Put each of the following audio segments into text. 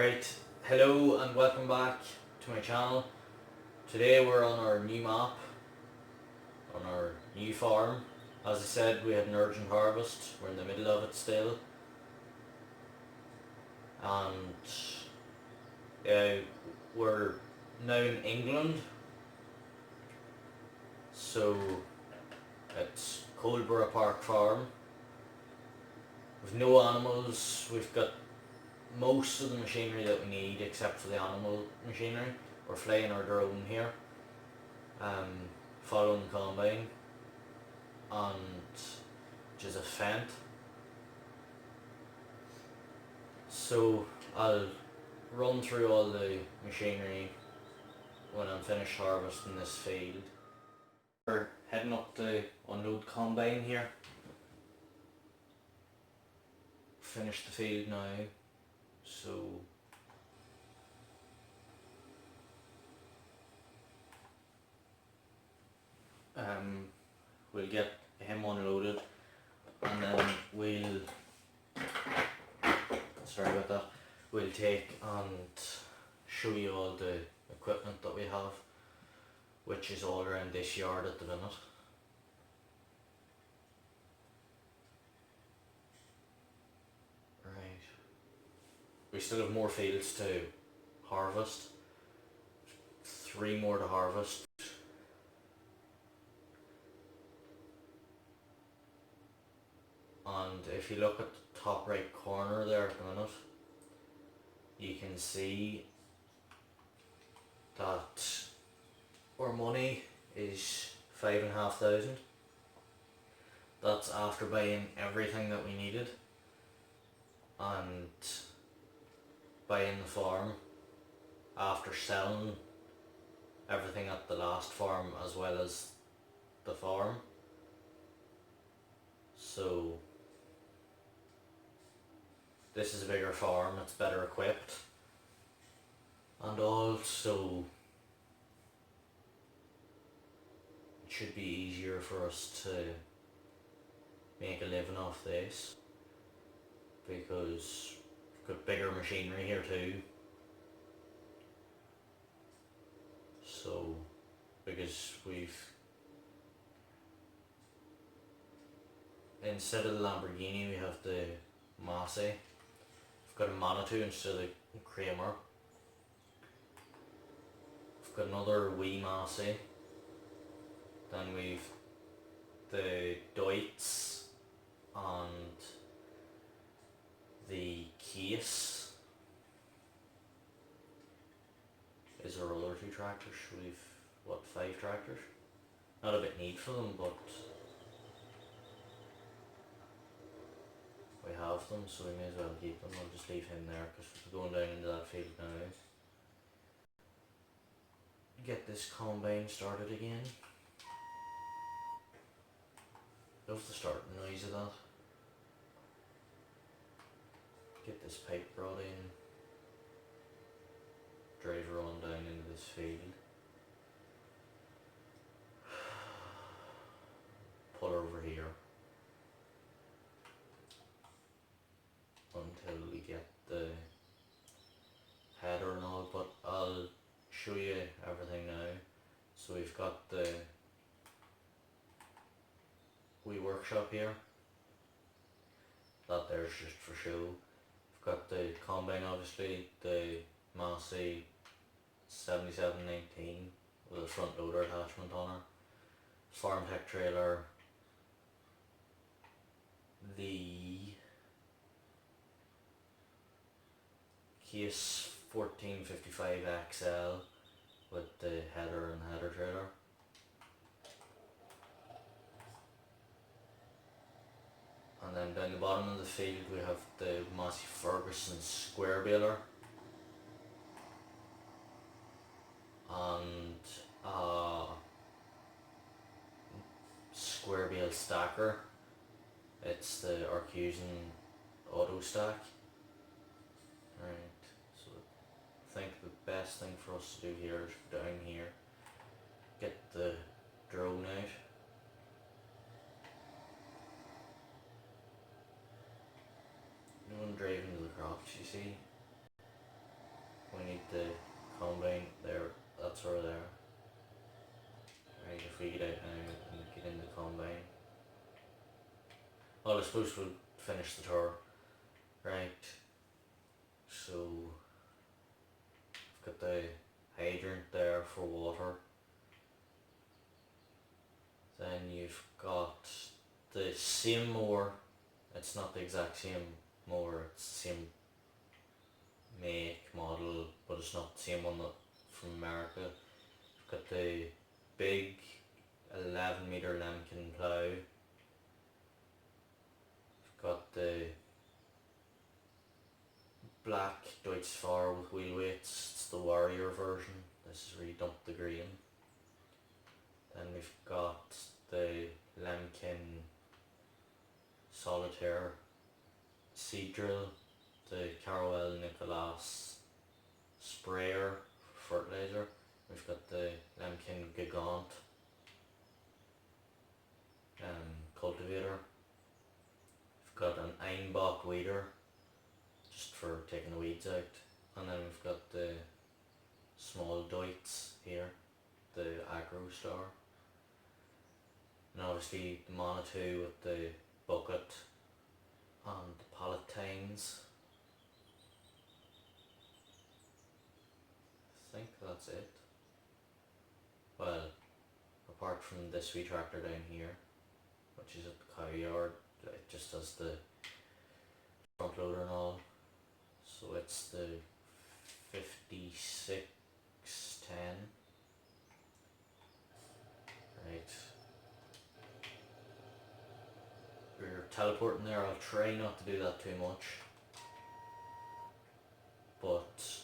Right, hello and welcome back to my channel. Today we're on our new map, on our new farm. As I said, we had an urgent harvest, we're in the middle of it still. And we're now in England. So it's Coldborough Park Farm. We've no animals, we've got most of the machinery that we need except for the animal machinery. We're flying our drone here, following the combine, and which is a Fent. So I'll run through all the machinery when I'm finished harvesting this field. We're heading up to unload combine here. Finish the field now, so we'll get him unloaded and then we'll take and show you all the equipment that we have, which is all around this yard at the minute. Right, we still have more fields to harvest, 3 more to harvest. And if you look at the top right corner there at the minute, you can see that our money is 5,500. That's after buying everything that we needed and buying the farm, after selling everything at the last farm as well as the farm. So this is a bigger farm, it's better equipped, and also it should be easier for us to make a living off this, because we've got bigger machinery here too. So because instead of the Lamborghini we have the Massey. We've got a Manitou instead of the Kramer. We've got another wee Massey. Then we've the Deutz and the Case is our other 2 tractors. We've, what, 5 tractors? Not a bit need for them, but we have them, so we may as well keep them. I'll just leave him there because we're going down into that field now. Get this combine started again. Love the starting noise of that. Get this pipe brought in. Drive her on down into this field. Pull her over here until we get the header and all, but I'll show you everything now. So we've got the wee workshop here. That there's just for show. We've got the combine, obviously, the Massey 7719 with a front loader attachment on her, farm tech trailer, the Case 1455 XL with the header and header trailer. And then down the bottom of the field we have the Massey Ferguson square baler and a square bale stacker. It's the Arcusin auto stack. Right, so I think the best thing for us to do here is down here, get the drone out. No one driving to the crops, you see. get out now and get in the combine. Well, I suppose we'll finish the tour. Right, so I've got the hydrant there for water. Then you've got the same mower. It's not the exact same mower, it's the same make, model, but it's not the same one that from America. You've got the big 11-meter Lemken plough. You've got the black Deutz-Fahr with wheel weights. It's the Warrior version. This is where you dump the grain. Then we've got the Lemken Solitaire seed drill, the Caroel Nicolas sprayer for fertilizer. We've got the Lemken Gigant cultivator. We've got an Einbach weeder, just for taking the weeds out. And then we've got the small Deutz here, the Agro Star. And obviously the Manitou with the bucket and the pallet tines. I think that's it. Well, apart from this wee tractor down here, which is at the cow yard, it just has the front loader and all. So it's the 5610. Right. We're teleporting there. I'll try not to do that too much, but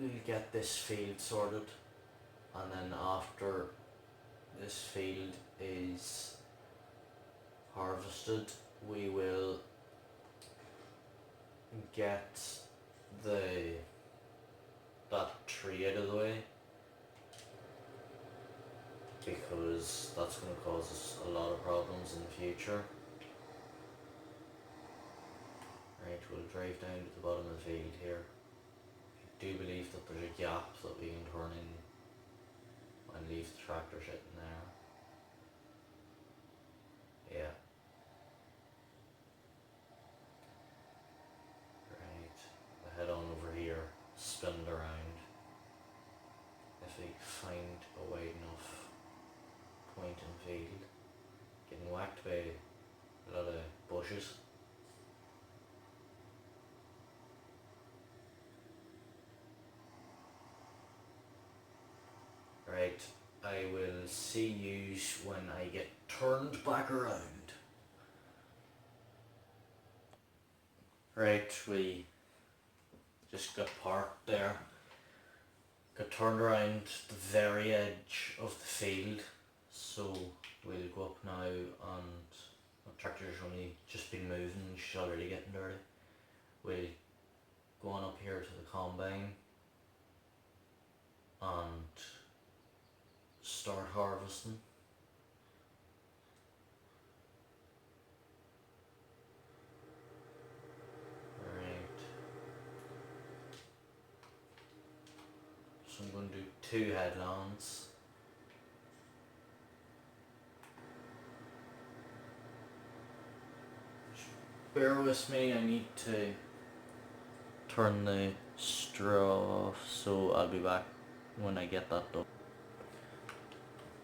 we'll get this field sorted, and then after this field is harvested, we will get that tree out of the way, because that's going to cause us a lot of problems in the future. Right, we'll drive down to the bottom of the field here. I do believe that there's a gap that we can turn in and leave the tractor sitting there. Yeah. Right, we'll head on over here, spin it around. If we find a wide enough point in the field, getting whacked by a lot of bushes. Right, I will see you when I get turned back around. Right, we just got parked there, got turned around the very edge of the field, so we'll go up now, and the tractor's only just been moving, she's already getting dirty. We'll go on up here to the combine and start harvesting. Right. So I'm going to do 2 headlands. Just bear with me, I need to turn the straw off, so I'll be back when I get that done.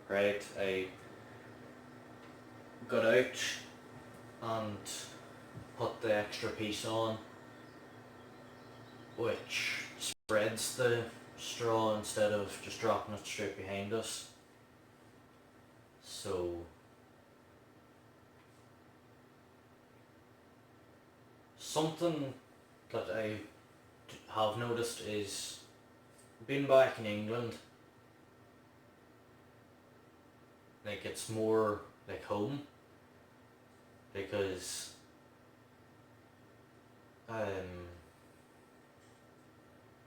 Right, I got out and put the extra piece on, which spreads the straw instead of just dropping it straight behind us. So something that I have noticed is, being back in England, like, it's more like home, because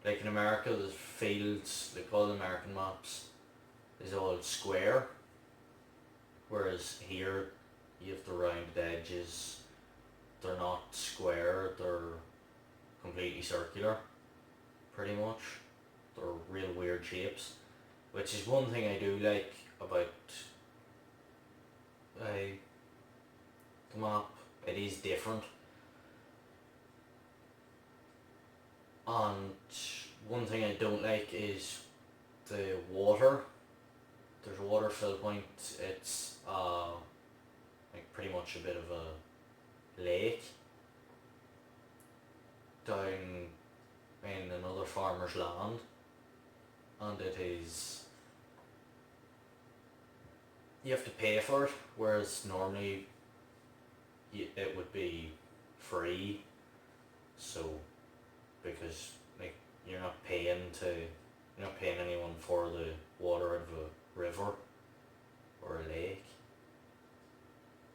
like in America, the fields, like all the American maps, is all square, whereas here you have the rounded edges. They're not square, they're completely circular, pretty much. They're real weird shapes, which is one thing I do like about the map. It is different. And one thing I don't like is the water. There's a water fill point. It's like pretty much a bit of a lake down in another farmer's land, and it is, you have to pay for it, whereas normally it would be free. So because like you're not paying anyone for the water out of a river or a lake,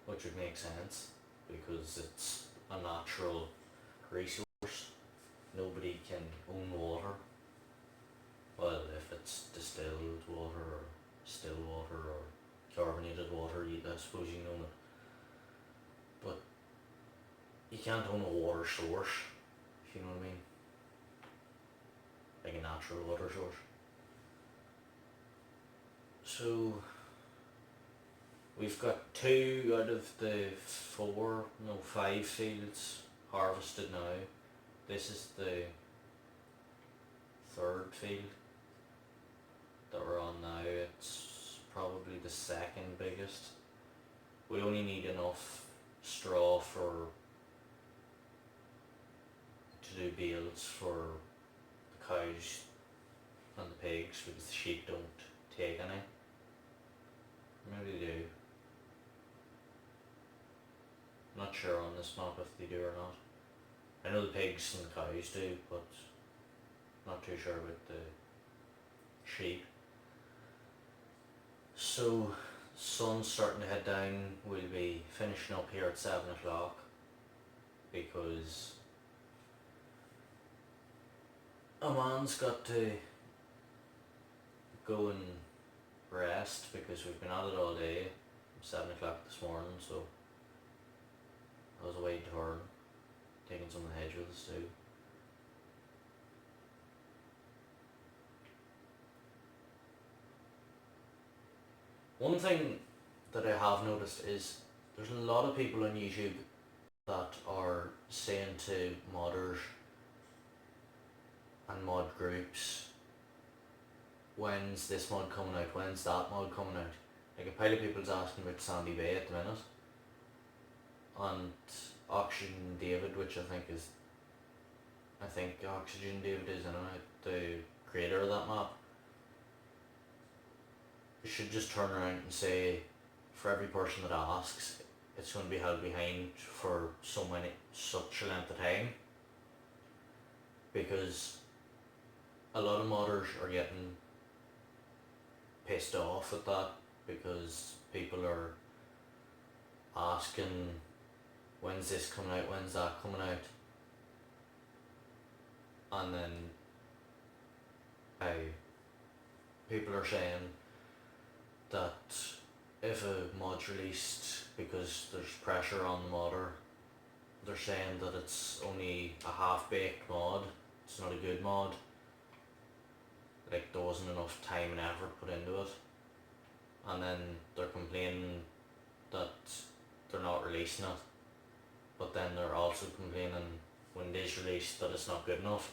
which would make sense because it's a natural resource. Nobody can own water. Well, if it's distilled water or still water or carbonated water, I suppose you know it. But you can't own a water source, if you know what I mean. Like a natural water source. So we've got 2 out of the 5 fields harvested now. This is the 3rd field that we're on now. It's probably the 2nd biggest. We only need enough straw to do bales for the cows and the pigs, because the sheep don't take any. Maybe they do. Not sure on this map if they do or not. I know the pigs and the cows do, but not too sure about the sheep. So, sun's starting to head down. We'll be finishing up here at 7 o'clock because a man's got to go and rest because we've been at it all day. 7 o'clock this morning, so I was away to turn, taking some of the hedges too. One thing that I have noticed is there's a lot of people on YouTube that are saying to modders and mod groups, when's this mod coming out, when's that mod coming out? Like a pile of people's asking about Sandy Bay at the minute, and Oxygen David, which I think Oxygen David is anyway, the creator of that map, should just turn around and say, for every person that asks, it's going to be held behind for such a length of time, because a lot of modders are getting pissed off at that because people are asking, when's this coming out, when's that coming out, and then people are saying that if a mod's released because there's pressure on the modder, they're saying that it's only a half-baked mod, it's not a good mod, like there wasn't enough time and effort put into it, and then they're complaining that they're not releasing it, but then they're also complaining when it is released that it's not good enough.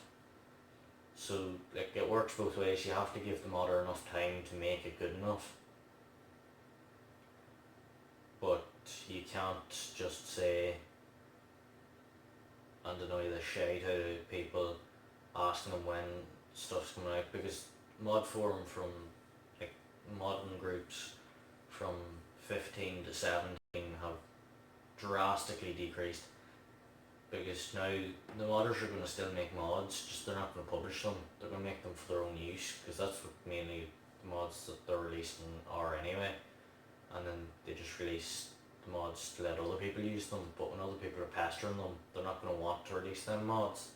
So like it works both ways. You have to give the modder enough time to make it good enough, but you can't just say and annoy the shite out of people asking them when stuff's coming out, because mod forum from like modding groups from 15 to 17 have drastically decreased, because now the modders are going to still make mods, just they're not going to publish them, they're going to make them for their own use, because that's what mainly the mods that they're releasing are anyway, and then they just release the mods to let other people use them, but when other people are pestering them, they're not going to want to release them mods,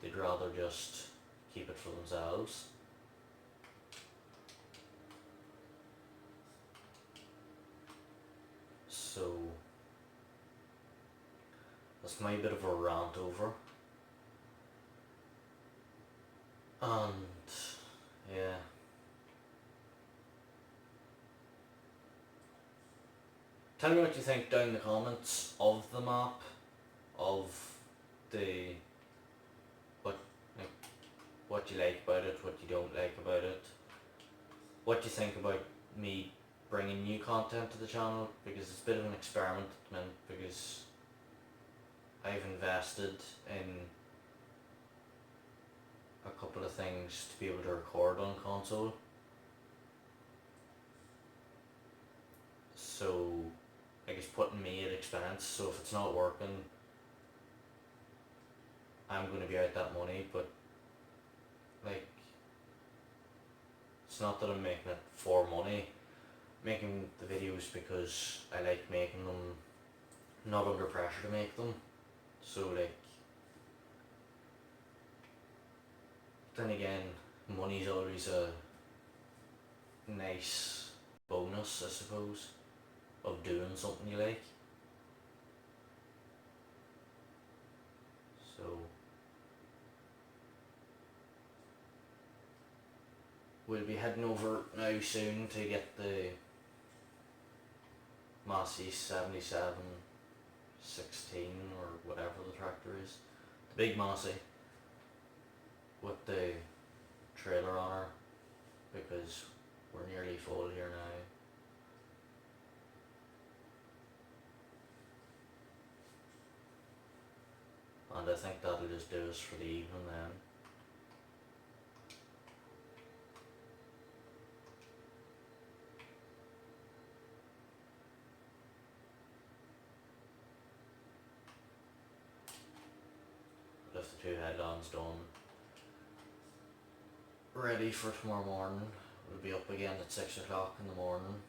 they'd rather just keep it for themselves. So that's my bit of a rant over, and yeah, Tell me what you think down in the comments of the map, of the like what you like about it, what you don't like about it, what you think about me bringing new content to the channel, because it's a bit of an experiment at the minute, because I've invested in a couple of things to be able to record on console. So like it's putting me at expense, so if it's not working, I'm going to be out that money. But like, it's not that I'm making it for money. I'm making the videos because I like making them, not under pressure to make them. So like, then again, money's always a nice bonus, I suppose, of doing something you like. So we'll be heading over now soon to get the Massey 7716 or whatever the tractor is. The big Massey with the trailer on her, because we're nearly full here now. And I think that'll just do us for the evening then. Left the two headlands done, ready for tomorrow morning. We'll be up again at 6 o'clock in the morning.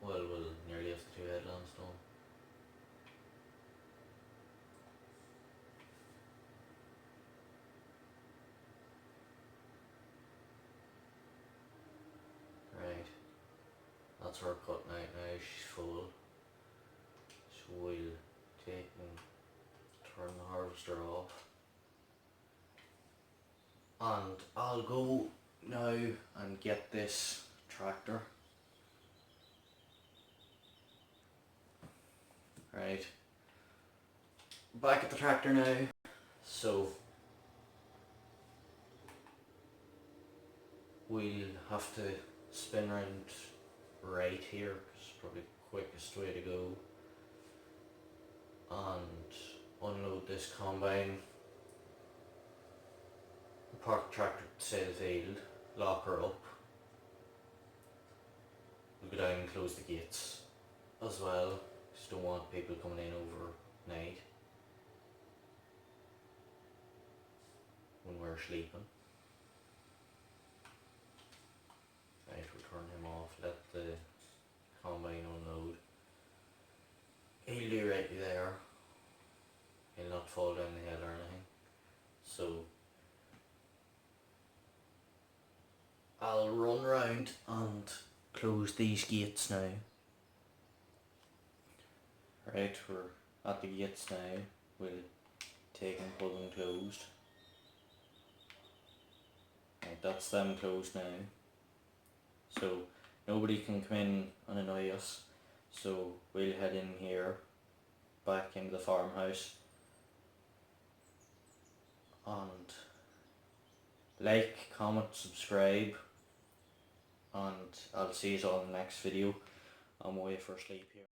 Well, we'll nearly have the two headlands done. Right, that's her cutting out now, she's full. So we'll take and turn the harvester off. And I'll go now and get this tractor. Right, back at the tractor now. So we'll have to spin around right here, because it's probably the quickest way to go, and unload this combine, park the tractor to the field, lock her up. We'll go down and close the gates as well, just don't want people coming in overnight when we're sleeping. Right, we'll turn him off, let the combine unload. He'll do right there, he'll not fall down the hill or anything. So I'll run round and close these gates now. Right, we're at the gates now. We'll take and pull them closed. Right, that's them closed now. So nobody can come in and annoy us. So we'll head in here, back into the farmhouse, and like, comment, subscribe, and I'll see you all in the next video. I'm away for sleep here.